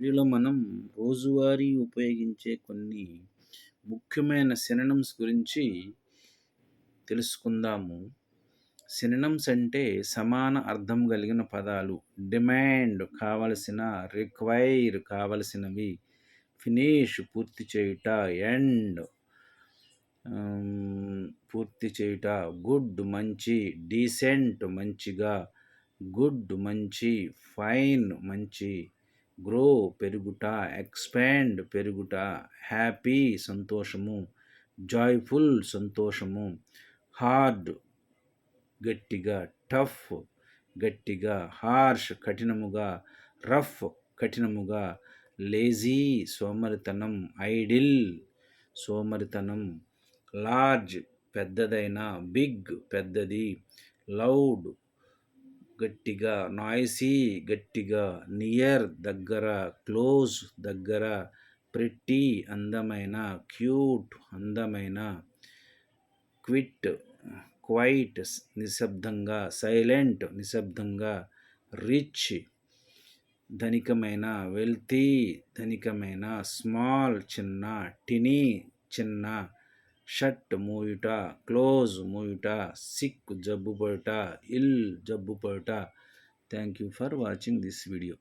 వీటిలో మనం రోజువారీ ఉపయోగించే కొన్ని ముఖ్యమైన సినోనిమ్స్ గురించి తెలుసుకుందాము. సినోనిమ్స్ అంటే సమాన అర్థం కలిగిన పదాలు. డిమాండ్ కావలసిన, రిక్వైర్ కావలసినవి, ఫినిష్ పూర్తి చేయుట, ఎండ్ పూర్తి చేయుట, గుడ్ మంచి, డీసెంట్ మంచిగా, గుడ్ మంచి, ఫైన్ మంచి, గ్రో పెరుగుట, ఎక్స్పాండ్ పెరుగుట, హ్యాపీ సంతోషము, జాయ్ఫుల్ సంతోషము, హార్డ్ గట్టిగా, టఫ్ గట్టిగా, హార్ష్ కఠినముగా, రఫ్ కఠినముగా, లేజీ సోమరితనం, ఐడిల్ సోమరితనం, లార్జ్ పెద్దదైన, బిగ్ పెద్దది, లౌడ్ గట్టిగా, నాయిసీ గట్టిగా, నియర్ దగ్గర, క్లోజ్ దగ్గర, ప్రిట్టి అందమైన, క్యూట్ అందమైన, క్విట్ క్వైట్ నిశ్శబ్దంగా, సైలెంట్ నిశ్శబ్దంగా, రిచ్ ధనికమైన, వెల్తీ ధనికమైన, స్మాల్ చిన్న, టినీ చిన్న, షట్ మూయుట, క్లోజ్ మూయుట, సిక్ జబ్బుపడుట, ఇల్ జబ్బుపడుట. Thank you for watching this video.